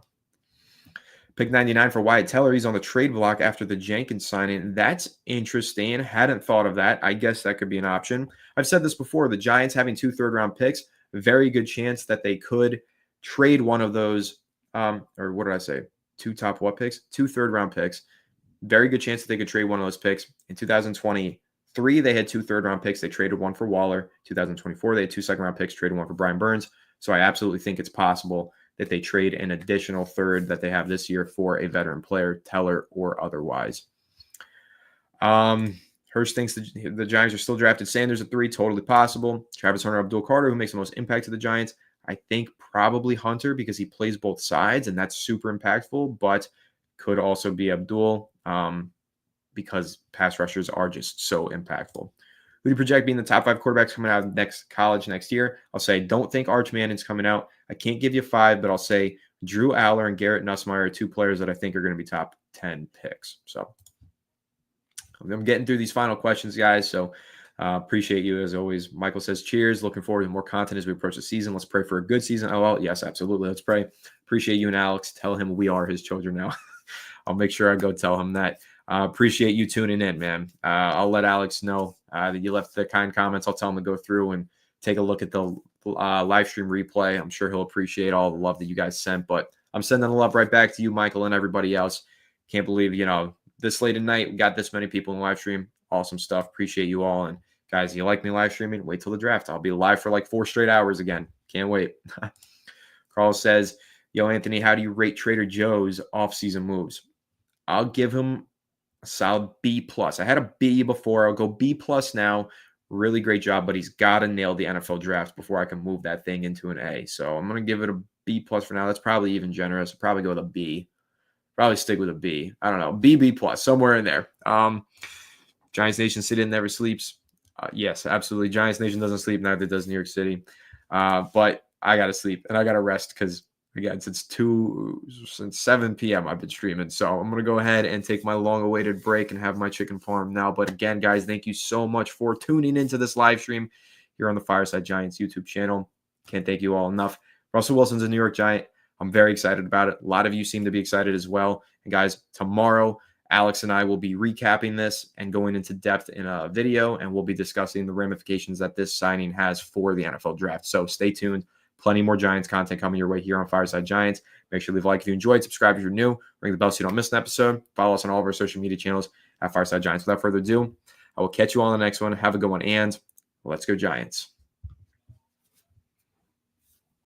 pick 99 for Wyatt Teller. He's on the trade block after the Jenkins signing. That's interesting. Hadn't thought of that. I guess that could be an option. I've said this before. The Giants having 2 third-round picks, very good chance that they could trade one of those. Or what did I say? 2 top what picks? 2 third-round picks. Very good chance that they could trade one of those picks. In 2023, they had 2 third-round picks. They traded one for Waller. 2024, they had 2 second-round picks, traded one for Brian Burns. So I absolutely think it's possible that they trade an additional third that they have this year for a veteran player, Teller or otherwise. Hurst thinks the Giants are still drafted Sanders at 3, totally possible. Travis Hunter, Abdul Carter, who makes the most impact to the Giants. I think probably Hunter because he plays both sides, and that's super impactful, but could also be Abdul because pass rushers are just so impactful. Who do you project being the top 5 quarterbacks coming out of college next year? I'll say, don't think Arch Manning's coming out. I can't give you 5, but I'll say Drew Aller and Garrett Nussmeier are 2 players that I think are going to be top 10 picks. So I'm getting through these final questions, guys. So appreciate you as always. Michael says, cheers. Looking forward to more content as we approach the season. Let's pray for a good season. Oh, well, yes, absolutely. Let's pray. Appreciate you and Alex. Tell him we are his children now. I'll make sure I go tell him that. Appreciate you tuning in, man. I'll let Alex know that you left the kind comments. I'll tell him to go through and take a look at the live stream replay. I'm sure he'll appreciate all the love that you guys sent, but I'm sending the love right back to you, Michael, and everybody else. Can't believe, this late at night, we got this many people in live stream. Awesome stuff. Appreciate you all. And guys, you like me live streaming? Wait till the draft. I'll be live for like 4 straight hours again. Can't wait. Carl says, yo, Anthony, how do you rate Trader Joe's offseason moves? I'll give him a solid B+. I had a B before. I'll go B+ now. Really great job, but he's got to nail the NFL draft before I can move that thing into an A. So I'm going to give it a B+ for now. That's probably even generous. I'll probably go with a B. Probably stick with a B. I don't know. B+, somewhere in there. Giants Nation City since never sleeps. Yes, absolutely. Giants Nation doesn't sleep. Neither does New York City. But I got to sleep and I got to rest because, again, since 7 p.m. I've been streaming. So I'm going to go ahead and take my long-awaited break and have my chicken farm now. But again, guys, thank you so much for tuning into this live stream here on the Fireside Giants YouTube channel. Can't thank you all enough. Russell Wilson's a New York Giant. I'm very excited about it. A lot of you seem to be excited as well. And guys, tomorrow, Alex and I will be recapping this and going into depth in a video, and we'll be discussing the ramifications that this signing has for the NFL draft. So stay tuned. Plenty more Giants content coming your way here on Fireside Giants. Make sure to leave a like if you enjoyed, subscribe if you're new, ring the bell so you don't miss an episode. Follow us on all of our social media channels at Fireside Giants. Without further ado, I will catch you all on the next one. Have a good one, and let's go Giants.